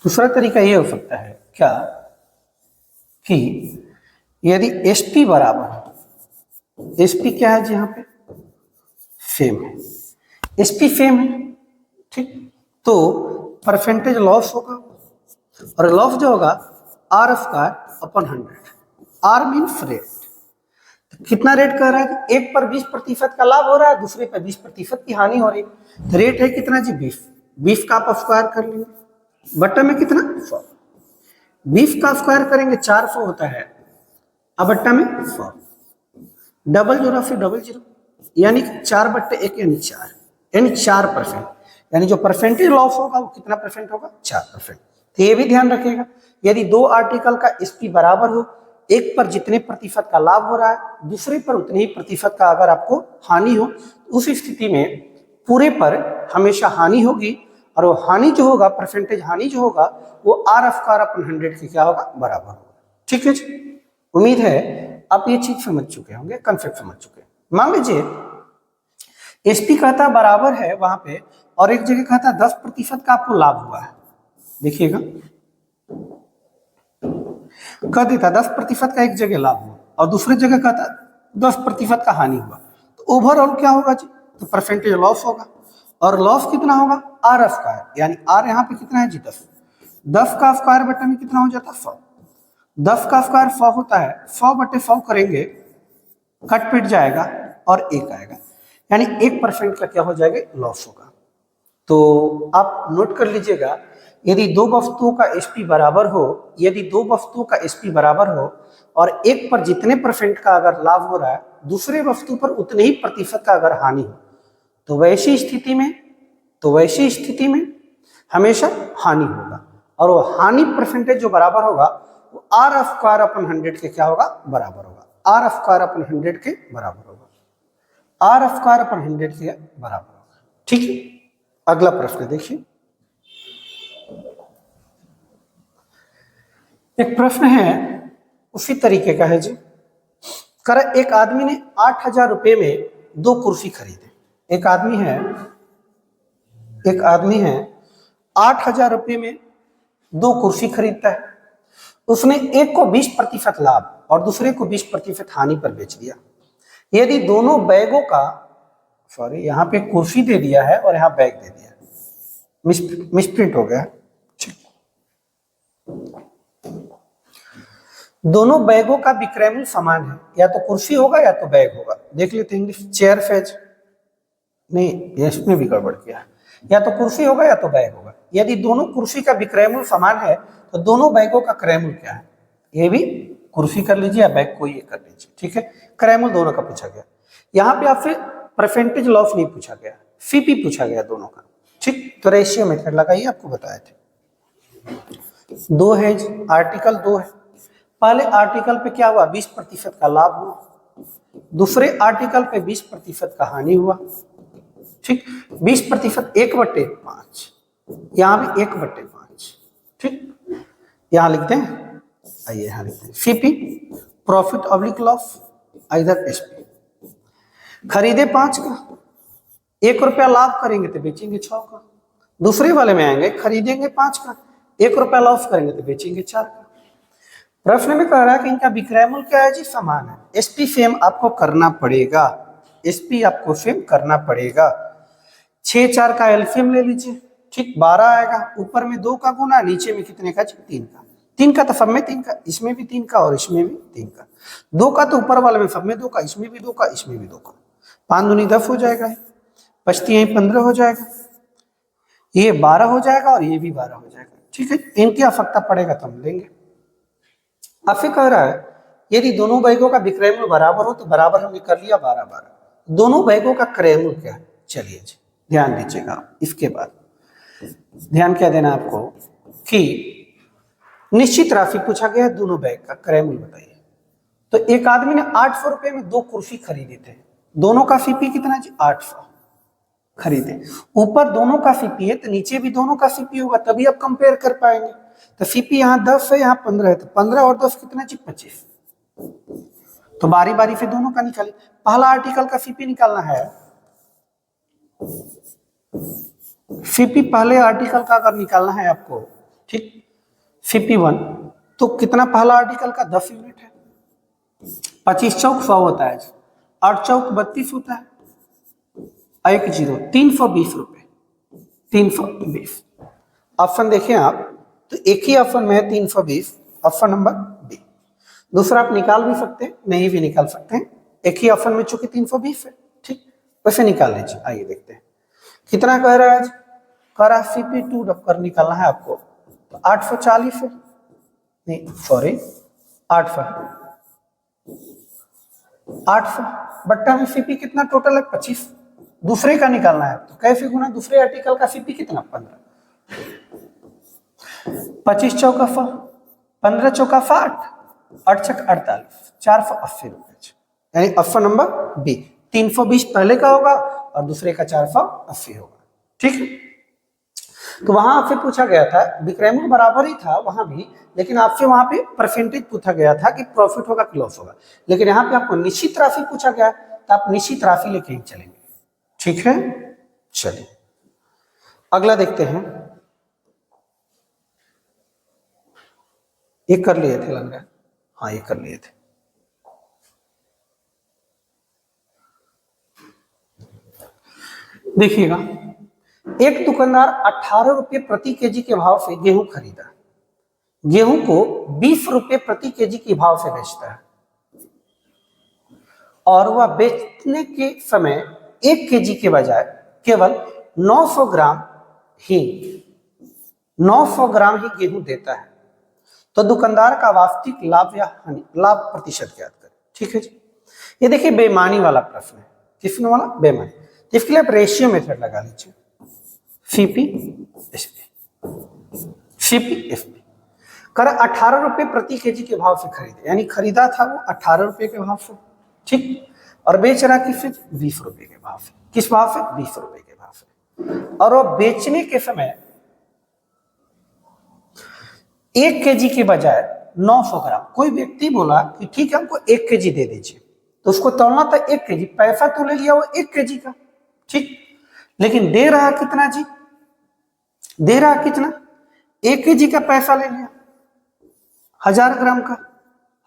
दूसरा तरीका यह हो सकता है क्या कि यदि एस पी बराबर है, एस पी क्या है जी, यहाँ पे फेम है, एस पी फेम है, ठीक, तो परसेंटेज लॉस होगा, और लॉस जो होगा R square upon 100, R means rate. तो कितना रेट कह रहा है कि एक पर 20% का लाभ हो रहा है, दूसरे पर 20% की हानि हो रही है। तो रेट है कितना जी 20, 20 का आप स्क्वायर कर लेंगे, बट्टा में कितना 100, 20 का स्क्वायर करेंगे 400 होता है, अब बट्टा में 100, डबल जीरो फिर डबल जीरो, यानी 4/1 यानी 4, यानी 4%, यानी जो परसेंटेज लॉस होगा वो कितना परसेंट होगा 4%। तो ये भी ध्यान रखिएगा, यदि दो आर्टिकल का एसपी बराबर हो, एक पर जितने प्रतिशत का लाभ हो रहा है, दूसरे पर उतने ही प्रतिशत का अगर आपको हानि हो, उस स्थिति में पूरे पर हमेशा हानि होगी, और वो हानि जो होगा, परसेंटेज हानि जो होगा, वो आर स्क्वायर अपन 100 के क्या होगा बराबर होगा। ठीक है जी, उम्मीद है आप ये चीज समझ चुके होंगे, कंसेप्ट समझ चुके हैं। मान लीजिए एसपी कहता बराबर है वहां पे, और एक जगह कहता 10% का आपको लाभ हुआ है, देखिएगा कह देता 10% का एक जगह लाभ हुआ, और दूसरी जगह कहता 10% का हानि हुआ, तो ओवरऑल क्या होगा जी, तो परसेंटेज लॉस होगा, और लॉस कितना होगा आर स्क्वायर, यानी आर यहाँ पे कितना है जी 10, 10 का स्क्वायर बटे में कितना हो जाता 100, 10 का स्क्वायर 100 होता है, 100/100 करेंगे कट पिट जाएगा और 1 आएगा, यानी 1% का क्या हो जाएगा लॉस होगा। तो आप नोट कर लीजिएगा, यदि दो वस्तुओं का एसपी बराबर हो, यदि दो वस्तुओं का एसपी बराबर हो और एक पर जितने परसेंट का अगर लाभ हो रहा है, दूसरे वस्तु पर उतने ही प्रतिशत का अगर हानि हो, तो वैसी स्थिति में हमेशा हानि होगा, और वो हानि परसेंटेज जो बराबर होगा वो आर स्क्वायर अपन 100 के क्या होगा बराबर होगा, आर स्क्वायर अपन 100 के बराबर होगा, आर स्क्वायर अपन 100 के बराबर होगा। ठीक है, अगला प्रश्न देखिए, एक प्रश्न है उसी तरीके का है जी, कर एक आदमी ने 8,000 रुपए में 2 कुर्सी खरीदे, एक आदमी है 8,000 रुपए में 2 कुर्सी खरीदता है, उसने एक को 20% लाभ और दूसरे को 20% हानि पर बेच दिया। यदि दोनों बैगों का, सॉरी यहाँ पे कुर्सी दे दिया है और यहाँ बैग दे दिया, मिसप्रिंट हो गया, दोनों बैगों का विक्रय मूल्य समान है, या तो कुर्सी होगा या तो बैग होगा, देख लेते हैं इंग्लिश, चेयर फेज नहीं, इसमें भी गड़बड़ किया, या तो कुर्सी होगा या तो बैग होगा। यदि दोनों कुर्सी का विक्रय मूल्य समान है तो दोनों बैगों का क्रय मूल्य क्या है, ये भी कुर्सी कर लीजिए या बैग को ये कर लीजिए, ठीक है, क्रय मूल्य दोनों का पूछा गया। यहाँ पे आपसे परसेंटेज लॉस नहीं पूछा गया, सीपी पूछा गया दोनों का, ठीक, तो रेशियो मेथड लगाइए, आपको बताए थे 2 है, आर्टिकल 2 है, पहले आर्टिकल पे क्या हुआ 20% का लाभ हुआ, दूसरे आर्टिकल पे 20% का हानि हुआ, ठीक, 20% 1/5, यहाँ भी 1/5, ठीक, यहाँ लिखते हैं, आइए यहाँ लिखते हैं सीपी प्रॉफिट ऑब्लिक लॉस इधर एसपी। खरीदे 5 का, 1 रुपया लाभ करेंगे तो बेचेंगे 6 का, दूसरे वाले में आएंगे खरीदेंगे 5 का, 1 रुपया लॉस करेंगे तो बेचेंगे 4 का। प्रश्न में कह रहा है कि इनका विक्रय मूल्य क्या है जी, समान है, एसपी सेम आपको करना पड़ेगा, एसपी आपको सेम करना पड़ेगा। 6 4 का एलसीएम ले लीजिए, ठीक, 12 आएगा, ऊपर में 2 का गुना, नीचे में कितने का, 3 का, 3 का तो सब में 3 का, इसमें भी 3 का और इसमें भी 3 का, 2 का तो ऊपर वाले में सब में 2 का, इसमें भी 2 का, इसमें भी 2 का, 5 दूनी 10 हो जाएगा, बचती है 15 हो जाएगा, ये 12 हो जाएगा और ये भी 12 हो जाएगा, ठीक है, इनकी आवश्यकता पड़ेगा तो हम लेंगे। आपसे कह रहा है यदि दोनों बैगों का विक्रय मूल्य बराबर हो, तो बराबर हमने कर लिया 12-12, दोनों बैगों का क्रय मूल्य क्या है, चलिए जी ध्यान दीजिएगा। इसके बाद ध्यान क्या देना आपको कि निश्चित राशि पूछा गया है, दोनों बैग का क्रय मूल्य बताइए। तो एक आदमी ने 800 रुपए में 2 कुर्सी खरीदे थे, दोनों का सीपी कितना जी 800 खरीदे, ऊपर दोनों का सीपी है तो नीचे भी दोनों का सीपी होगा, तभी आप कंपेयर कर पाएंगे। तो फीपी यहाँ 10 है, यहाँ 15 है, तो 15 और 10 कितना जी 25। तो बारी बारी से दोनों का निकालिए। पहला आर्टिकल का फीपी निकालना है। फीपी पहले आर्टिकल का अगर निकालना है आपको, ठीक, फीपी 1, तो कितना पहला आर्टिकल का 10 यूनिट है। 25 चौक 100 होता है, 8 चौक 32 होता है, 1 0, 320 रुपए, 320। ऑप्शन देखें आप तो एक ही ऑप्शन में है 320, ऑप्शन नंबर बी। दूसरा आप निकाल भी सकते हैं, नहीं भी निकाल सकते हैं, एक ही ऑप्शन में चूंकि 320 है, ठीक, वैसे निकाल लीजिए। आइए देखते हैं कितना कह रहा है आज। कह रहा है सीपी 2 डबकर निकालना है आपको, तो 840 है, नहीं सॉरी 800 बट्टा में सीपी कितना टोटल है 25, दूसरे का निकालना है तो कैसे गुना दूसरे आर्टिकल का सीपी कितना 15, 25 चौका 100, 15 चौका 60, 8 छक 48, 480 रुपए, यानी ऑप्शन नंबर बी 320 पहले का होगा और दूसरे का 480 होगा, ठीक है। तो वहां आपसे पूछा गया था, विक्रय बराबर ही था वहां भी, लेकिन आपसे वहां पे परसेंटेज पूछा गया था कि प्रॉफिट होगा कि लॉस होगा, लेकिन यहाँ पे आपको निश्चित राशि पूछा गया तो आप निश्चित राशि लेके ही चलेंगे, ठीक है। चलिए अगला देखते हैं। ये कर लिए थे लग रहा है, हाँ ये कर लिए थे। देखिएगा, एक दुकानदार 18 रुपये प्रति केजी के भाव से गेहूं खरीदा, गेहूं को 20 रुपये प्रति केजी के भाव से बेचता है और वह बेचने के समय 1 केजी के बजाय केवल 900 ग्राम ही गेहूं देता है, तो दुकानदार का वास्तविक लाभ या हानि, लाभ प्रतिशत ज्ञात करें, ठीक है जी। ये देखिए बेईमानी वाला प्रश्न है, किसने वाला बेईमानी, इसके लिए आप रेशियो मेथड लगा लीजिए, सीपी एसपी कर 18 रुपये प्रति केजी के भाव से खरीदे, यानी खरीदा था वो 18 रुपये के भाव से, ठीक, और बेच रहा किससे 20 रुपये के भाव से, किस भाव से 20 रुपये के भाव से, और वो बेचने के समय 1 केजी के बजाय 900 ग्राम, कोई व्यक्ति बोला कि ठीक है हमको 1 केजी दे दीजिए, तो उसको तोलना था 1 केजी, पैसा तो ले लिया वो 1 केजी का, ठीक, लेकिन दे रहा कितना जी, दे रहा कितना 1 केजी का पैसा ले लिया 1000 ग्राम का,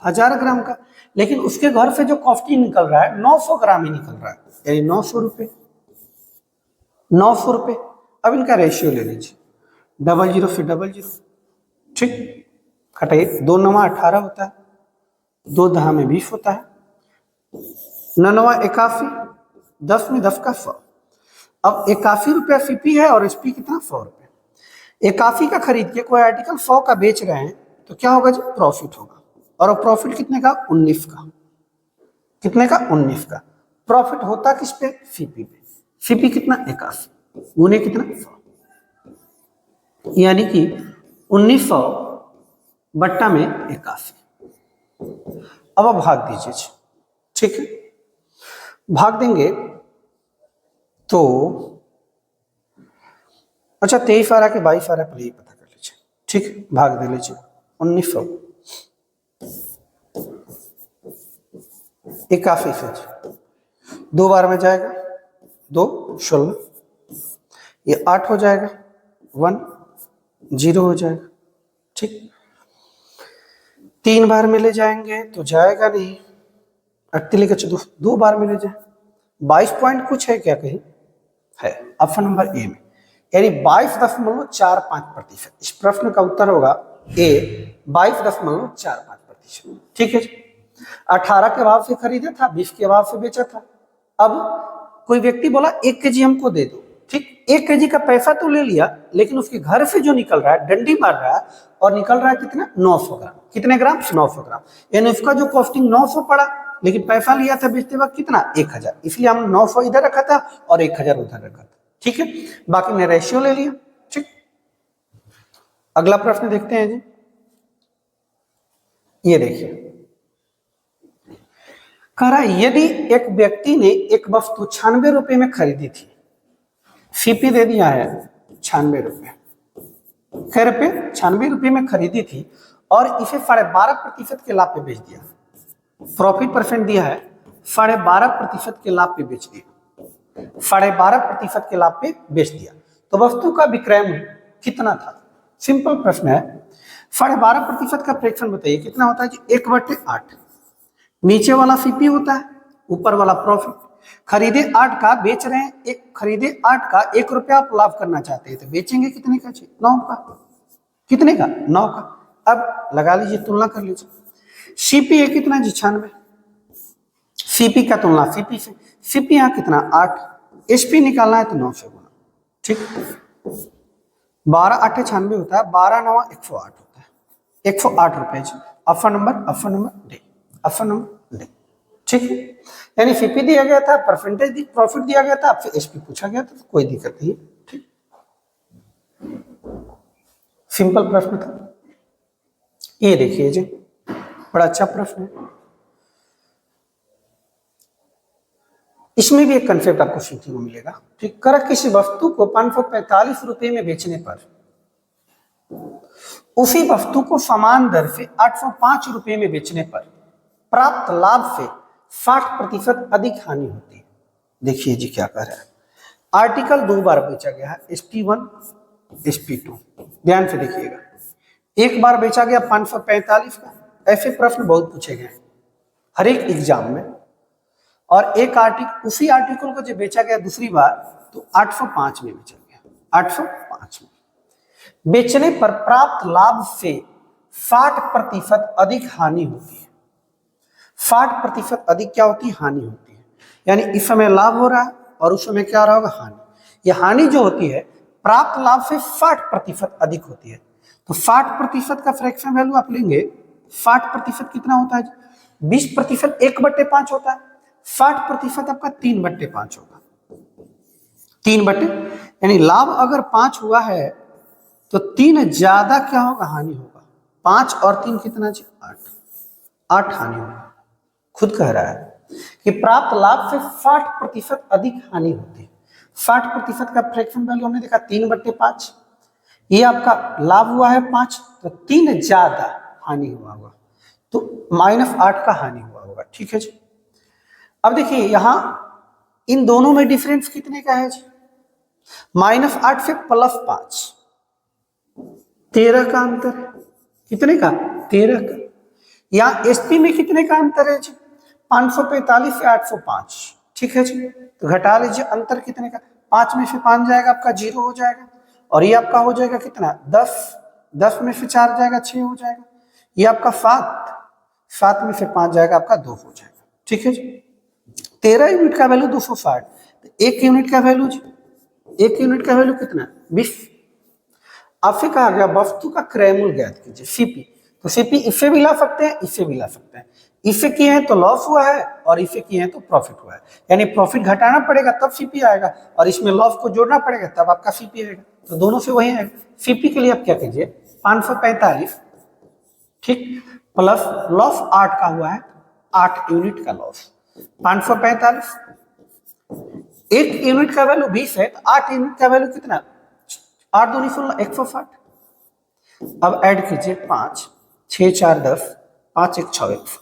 1000 ग्राम का, लेकिन उसके घर से जो कॉस्टिंग निकल रहा है 900 ग्राम ही निकल रहा है, यानी 900 रुपये, 900 रुपये। अब इनका रेशियो ले लीजिए, 00 से 00, ठीक, घटाइए, 2 9 18 होता है, 2 10 में 20 होता है, 9 9 81, 10 में 10 का 100। अब 81 रुपया सीपी है और एसपी कितना 100 रुपये। 81 का खरीद के कोई आर्टिकल 100 का बेच रहे हैं तो क्या होगा जी प्रॉफिट होगा, और प्रॉफिट कितने का 19 का, कितने का 19 का प्रॉफिट होता किस पे सीपी पे, सीपी कितना 81 गुने कितना 100, यानी कि 1900 बट्टा में 81। अब आप भाग दीजिए, ठीक है, भाग देंगे तो अच्छा 23 आ रहा कि 22 आ रहा है पहले ही पता कर लीजिए, ठीक है, भाग दे लीजिए 1900 81 से 2 बार में जाएगा 2 16, ये 8 हो जाएगा 1 0 हो जाएगा, ठीक, 3 बार में ले जाएंगे तो जाएगा नहीं, 38 2 बार में ले जाए, 22 पॉइंट कुछ है क्या कहीं है, ऑप्शन नंबर ए में, यानी 22.45%। इस प्रश्न का उत्तर होगा ए 22.45%, ठीक है। 18 के भाव से खरीदा था, 20 के भाव से बेचा था। अब कोई व्यक्ति बोला 1 केजी हमको दे दो, ठीक, 1 केजी का पैसा तो ले लिया, लेकिन उसके घर से जो निकल रहा है डंडी मार रहा है और निकल रहा है कितना 900 ग्राम, कितने ग्राम 900 ग्राम, यानी उसका जो कॉस्टिंग 900 पड़ा, लेकिन पैसा लिया था बेचते वक्त कितना 1000, इसलिए हम 900 इधर रखा था और 1000 उधर रखा था, ठीक है, बाकी ने रेशियो ले लिया, ठीक। अगला प्रश्न देखते हैं जी, ये देखिए, कह रहा यदि एक व्यक्ति ने एक वस्तु 96 रुपये में खरीदी थी, सीपी दे दिया है 96 रुपये, कै रुपये? 96 रुपये में खरीदी थी और इसे 12.5% के लाभ पे बेच दिया। प्रॉफिट परसेंट दिया है, 12.5% के लाभ पे बेच दिया, 12.5% के लाभ पे बेच दिया। तो वस्तु का विक्रय मूल्य कितना था? सिंपल प्रश्न है। 12.5% का फ्रैक्शन बताइए कितना होता है जी? 1/8। नीचे वाला सीपी होता है, ऊपर वाला प्रॉफिट। खरीदे 8 का, बेच रहे हैं खरीदे 8 का 1 रुपया आप लाभ करना चाहते हैं तो बेचेंगे कितने का जी? 9 का। कितने का? 9 का। अब लगा लीजिए, तुलना कर लीजिए। सीपी है कितना जी? 96। सीपी का तुलना सीपी से, सीपी यहाँ कितना? 8। एसपी निकालना है तो 9 से गुना। ठीक, 12 8 96 होता है, 12 9 108 होता है, 108 रुपए जी। Option number D, option number D. ठीक है, यानी सीपी दिया गया था, परसेंटेज प्रॉफिट दिया गया था, आपसे एसपी पूछा गया था, तो कोई दिक्कत नहीं है। ठीक, सिंपल प्रश्न था ये। देखिए जी, बड़ा अच्छा प्रश्न है। इसमें भी एक कंसेप्ट आपको सीखने को मिलेगा। ठीक, कर किसी वस्तु को 545 रुपए में बेचने पर उसी वस्तु को समान दर से 805 रुपए में बेचने पर प्राप्त लाभ से 60% अधिक हानि होती है। देखिए जी क्या कह रहा है। आर्टिकल 2 बार बेचा गया है, SP1 SP2। ध्यान से देखिएगा, एक बार बेचा गया 545 का। ऐसे प्रश्न बहुत पूछे गए हर एक एग्जाम में। और एक आर्टिकल, उसी आर्टिकल को जब बेचा गया दूसरी बार तो 805 में बेचा गया, 805 में। बेचने पर प्राप्त लाभ से 60% अधिक हानि होती है। 60% अधिक क्या होती है? हानि होती है। यानी इस समय लाभ हो रहा है और उस समय क्या रहा होगा? हानि। यह हानि जो होती है प्राप्त लाभ से 60% अधिक होती है। तो 60% का फ्रैक्शन वैल्यू आप लेंगे, 60% कितना होता है? 20% 1/5 होता है, 60% आपका 3/5 होगा। 3/, यानी लाभ अगर 5 हुआ है तो 3 ज्यादा क्या होगा? हानि होगा। 5 और 3 कितना जी? 8 हानि होगा। खुद कह रहा है कि प्राप्त लाभ से 60% अधिक हानि होती है। 60% का फ्रैक्शन वैल्यू हमने देखा 3/5। ये आपका लाभ हुआ है 5, तो 3 ज्यादा हानि हुआ होगा, तो -8 का हानि हुआ होगा। ठीक है जी। अब देखिए यहां इन दोनों में डिफरेंस कितने का है जी? -8 से +5, 13 का अंतर है। कितने का? 13 का। यहाँ एसपी में कितने का अंतर है जी? 545 से 805। ठीक है जी, तो घटा लीजिए अंतर कितने का? 5 में से 5 जाएगा आपका 0 हो जाएगा, और ये आपका हो जाएगा कितना? 10। 10 में से 4 जाएगा 6 हो जाएगा। ये आपका 7, 7 में से 5 जाएगा आपका 2 हो जाएगा। ठीक है जी। 13 यूनिट का वैल्यू 260, तो 1 यूनिट का वैल्यू जी, 1 यूनिट का वैल्यू कितना? 20। आपसे कहा गया वस्तु का क्रय मूल्य ज्ञात कीजिए, सीपी। तो सीपी इससे भी ला सकते हैं, इससे भी ला सकते हैं। इससे किए हैं तो लॉस हुआ है और इससे किए हैं तो प्रॉफिट हुआ है। यानी प्रॉफिट घटाना पड़ेगा तब सीपी आएगा, और इसमें लॉस को जोड़ना पड़ेगा तब आपका सीपी आएगा। तो दोनों से वही आएगा। सीपी के लिए आप क्या कीजिए? 545, ठीक, प्लस लॉस 8 का हुआ है, 8 यूनिट का लॉस। 545, 1 यूनिट का वैल्यू 20 है, तो 8 यूनिट का वैल्यू कितना? 8 दूनी 16, 160। अब ऐड कीजिए 5, 6 4 10, 5 1 6 1,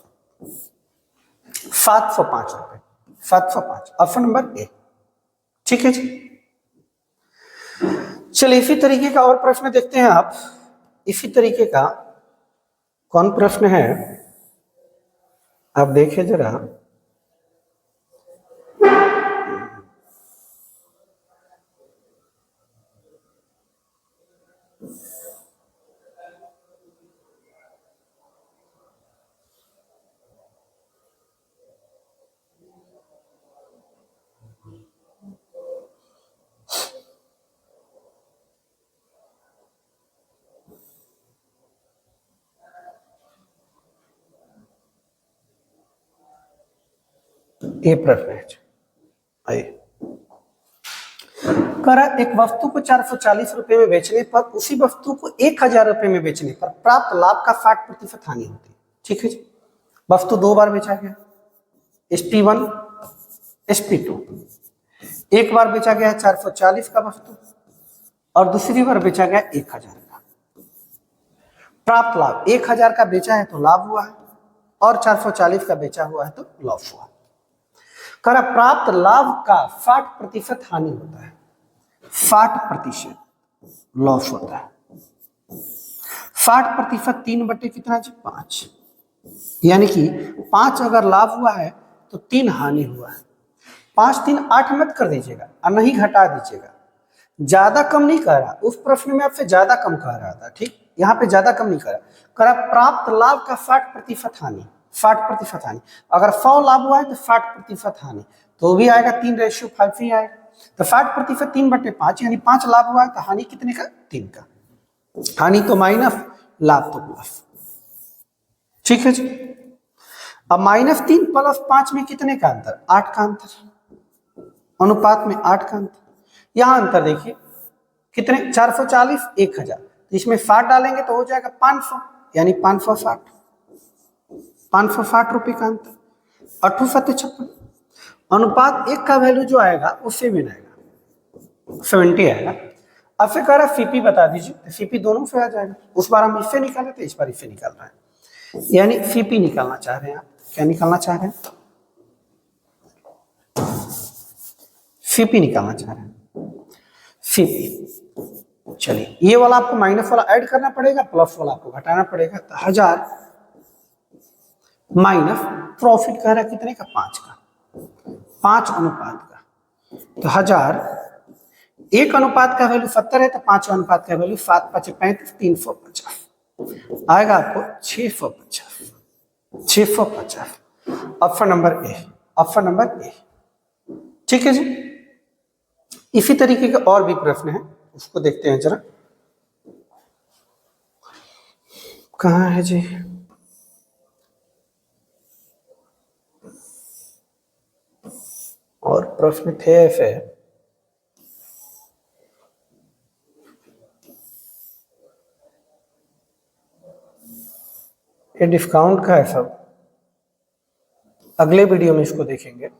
705 रुपए, 705। Option number A. ठीक है जी। चलिए इसी तरीके का और प्रश्न देखते हैं आप। इसी तरीके का कौन प्रश्न है आप देखिए जरा। ये प्रश्न है, आइए। करा एक वस्तु को 440 रुपए में बेचने पर उसी वस्तु को 1000 रुपए में बेचने पर प्राप्त लाभ का 60% हानि होती है। ठीक है जी। वस्तु 2 बार बेचा गया, SP1 SP2। एक बार बेचा गया है 440 का वस्तु और दूसरी बार बेचा गया 1000 का। प्राप्त लाभ 1000 का बेचा है तो लाभ हुआ है, और 440 का बेचा हुआ है तो लॉस हुआ। करा प्राप्त लाभ का 60% हानि होता है, 60% लॉस होता है। 60% 3 कितना जी 5, यानी कि 5 अगर लाभ हुआ है तो 3 हानि हुआ है। 5 3 8 मत कर दीजिएगा और नहीं घटा दीजिएगा, ज्यादा कम नहीं कह रहा, उस प्रश्न में आपसे ज्यादा कम कह रहा था, ठीक, यहाँ पे ज्यादा कम नहीं कह रहा, कह रहा प्राप्त लाभ का 60% हानि, 60% हानि। अगर 100 लाभ हुआ है तो 60% हानि, तो भी आएगा 3:5 ही आएगा। तो 60% 3/5 यानी 5 लाभ हुआ है तो हानि कितने का 3 का। हानि तो माइनस, लाभ तो प्लस, ठीक है जी। अब -3 + 5 में कितने का अंतर, 8 का अंतर, अनुपात में 8 का अंतर। यहां अंतर देखिए कितने, 440 1000, तो इसमें 60 डालेंगे तो हो जाएगा 500, यानी 560, 560 रुपए का अंतर। 8 7 56, अनुपात 1 का वैल्यू जो आएगा वो 7 आएगा, 70 आएगा। अब फिर कह रहा है सीपी बता दीजिए, तो सीपी दोनों से आ जाएगा, उस बार हम इससे निकाले थे, इस बार इससे निकाल रहे हैं, यानी सीपी निकालना चाह रहे हैं आप। क्या निकालना चाह रहे हैं, सीपी निकालना चाह रहे हैं, सीपी। चलिए ये वाला आपको माइनस वाला ऐड करना पड़ेगा, प्लस वाला आपको घटाना पड़ेगा। तो 1000 माइनस प्रॉफिट कह रहा है कितने का 5 का, 5 अनुपात का। तो 1000, 1 अनुपात का वैल्यू 70 है तो 5 अनुपात का वैल्यू 7 5 35 350 आएगा आपको 650, 650। Option number A, option number A, ठीक है जी। इसी तरीके के और भी प्रश्न हैं, उसको देखते हैं जरा, कहाँ है जी। और प्रश्न थे ऐसे, ये डिस्काउंट का है सब, अगले वीडियो में इसको देखेंगे।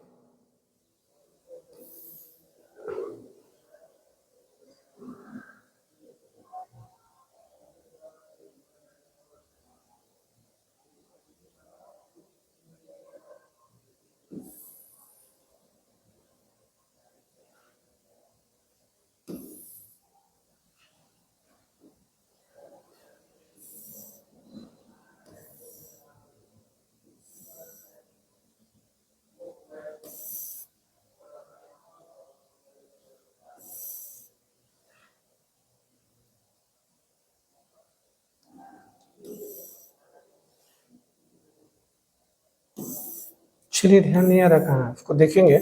चलिए ध्यान नहीं आ रहा कहाँ, उसको देखेंगे,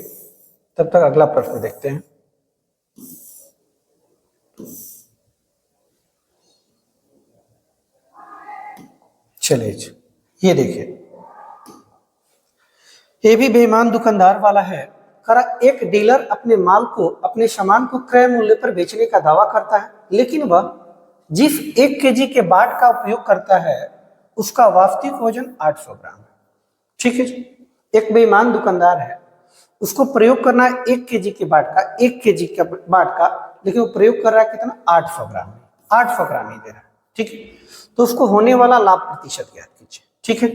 तब तक अगला प्रश्न देखते हैं। चलिए ये देखिए, ये भी बेईमान दुकानदार वाला है। करा एक डीलर अपने माल को, अपने सामान को क्रय मूल्य पर बेचने का दावा करता है, लेकिन वह जिस 1 केजी के बाट का उपयोग करता है उसका वास्तविक वजन 800 ग्राम है, ठीक है जी। एक बेईमान दुकानदार है, उसको प्रयोग करना है 1 केजी के बाट का, 1 केजी के बाट का, लेकिन वो प्रयोग कर रहा है कितना 800 ग्राम, 800 ग्राम ही दे रहा है, ठीक है। तो उसको होने वाला लाभ प्रतिशत ज्ञात कीजिए, ठीक है।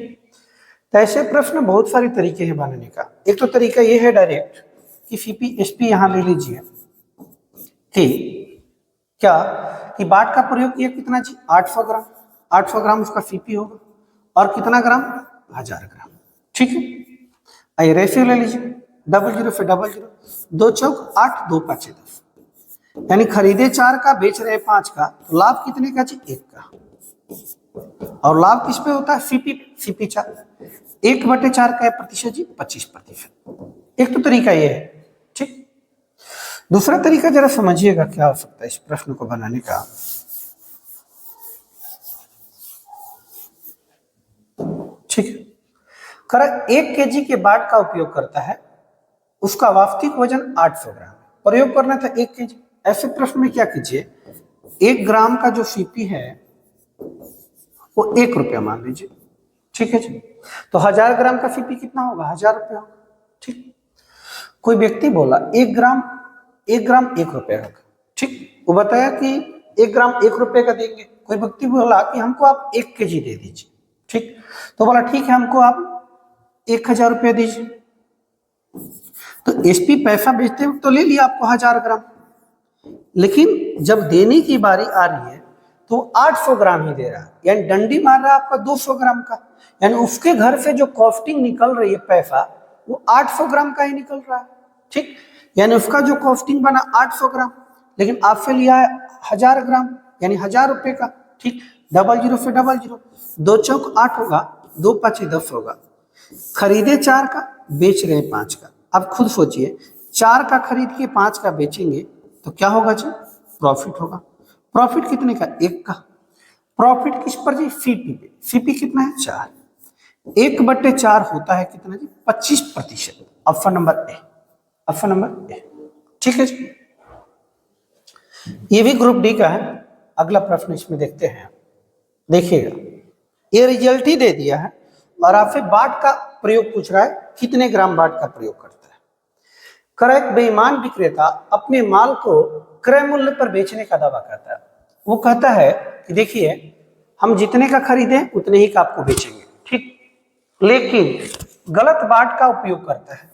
तो ऐसे प्रश्न बहुत सारे तरीके हैं बनाने का। एक तो तरीका ये है डायरेक्ट कि सीपी एसपी यहां ले लीजिए कि क्या कि बाट का प्रयोग किया कितना जी 800 ग्राम, 800 ग्राम उसका सीपी होगा, और कितना ग्राम 1000 ग्राम, ठीक है। आइए रेशियो ले लीजिए, 00 से 00, 2 चौक 8, 2 5 10, यानी खरीदे 4 का बेच रहे 5 का, तो लाभ कितने का जी 1 का, और लाभ किस पे होता है सीपी, सीपी 4, 1/4 का प्रतिशत जी 25%। एक तो तरीका ये है, ठीक। दूसरा तरीका जरा समझिएगा क्या हो सकता है इस प्रश्न को बनाने का। ठीक है, करा 1 केजी के बाट का उपयोग करता है, उसका वास्तविक वजन 800 ग्राम, प्रयोग करना था 1 केजी। ऐसे प्रश्न में क्या कीजिए, 1 ग्राम का जो सीपी है वो 1 रुपया मान लीजिए, ठीक है जी। तो 1000 ग्राम का सीपी कितना होगा 1000 रुपया होगा, ठीक। कोई व्यक्ति बोला 1 ग्राम 1 रुपया होगा, ठीक। वो बताया कि 1 ग्राम 1 रुपये का देंगे, कोई व्यक्ति बोला कि हमको आप 1 kg दे दीजिए, ठीक, तो बोला ठीक है हमको आप 1000 रुपये दीजिए। तो एसपी पैसा बेचते हो तो ले लिया आपको 1000 ग्राम, लेकिन जब देने की बारी आ रही है तो 800 ग्राम ही दे रहा है, यानी डंडी मार रहा है आपका 200 ग्राम का, यानी उसके घर से जो कॉस्टिंग निकल रही है पैसा वो 800 ग्राम का ही निकल रहा है, ठीक, यानी उसका जो कॉस्टिंग बना 800 ग्राम, लेकिन आपसे लिया है 1000 ग्राम यानी 1000 रुपये का, ठीक, 00 से 00, 2 चौक 8 होगा, 2 5 10 होगा, खरीदे 4 का बेच रहे 5 का। अब खुद सोचिए 4 का खरीद के 5 का बेचेंगे तो क्या होगा जी, प्रॉफिट होगा। प्रॉफिट कितने का, 1 का। प्रॉफिट किस पर जी, सीपी पे। सीपी कितना है, 4। 1/4 होता है कितना जी, 25%। Option number A, option number A, ठीक है जी। ये भी ग्रुप डी का है। अगला प्रश्न इसमें देखते हैं, देखिएगा, ये रिजल्ट ही दे दिया है और आपसे बाट का प्रयोग पूछ रहा है, कितने ग्राम बाट का प्रयोग करता है। कर एक बेईमान विक्रेता अपने माल को क्रय मूल्य पर बेचने का दावा करता है। वो कहता है कि देखिए हम जितने का खरीदे उतने ही का आपको बेचेंगे, ठीक, लेकिन गलत बाट का उपयोग करता है।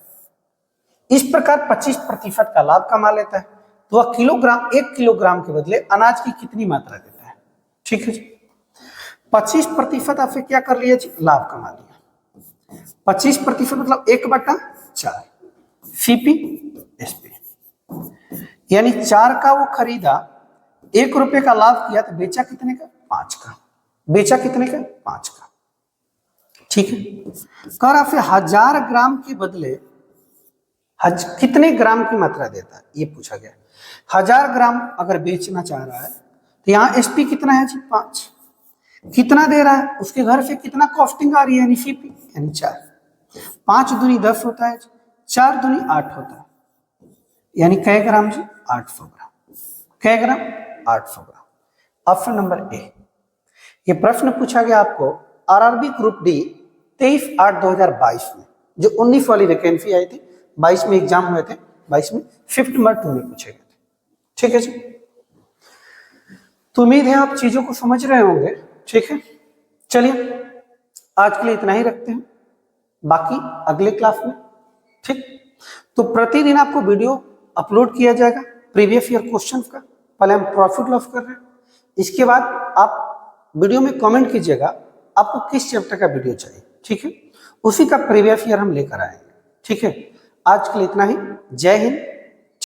इस प्रकार 25% का लाभ कमा लेता है। तो वह किलोग्राम 1 किलोग्राम के बदले अनाज की कितनी मात्रा देता है, ठीक है जी। 25% आपसे क्या कर लिया जी, लाभ कमा लिया। 25% मतलब 1/4 सीपी एसपी, यानी 4 का वो खरीदा, 1 रुपये का लाभ किया तो बेचा कितने का, 5 का। बेचा कितने का, 5 का, ठीक है। कर आपसे 1000 ग्राम के बदले कितने ग्राम की मात्रा देता है, ये पूछा गया। 1000 ग्राम अगर बेचना चाह रहा है तो यहाँ एसपी कितना है जी, 5। कितना दे रहा है, उसके घर से कितना कॉस्टिंग आ रही है, यानी सीपी, यानी 4। 5 दूनी 10 होता है, 4 दूनी 8 होता है, यानी कै ग्राम जी, 800 ग्राम। कै ग्राम, 800 ग्राम। Option number A. ये प्रश्न पूछा गया आपको आरआरबी ग्रुप डी 23/8/2022 में, जो 19 वाली वैकेंसी आई थी, 22 में एग्जाम हुए थे, 22 में, 5th नंबर 2 में पूछे गए थे, ठीक है जी। तो उम्मीद है आप चीजों को समझ रहे होंगे, ठीक है। चलिए आज के लिए इतना ही रखते हैं, बाकी अगले क्लास में, ठीक। तो प्रतिदिन आपको वीडियो अपलोड किया जाएगा प्रीवियस ईयर क्वेश्चंस का। पहले हम प्रॉफिट लॉस कर रहे हैं, इसके बाद आप वीडियो में कमेंट कीजिएगा आपको किस चैप्टर का वीडियो चाहिए, ठीक है, उसी का प्रीवियस ईयर हम लेकर आएंगे, ठीक है। आज के लिए इतना ही। जय हिंद,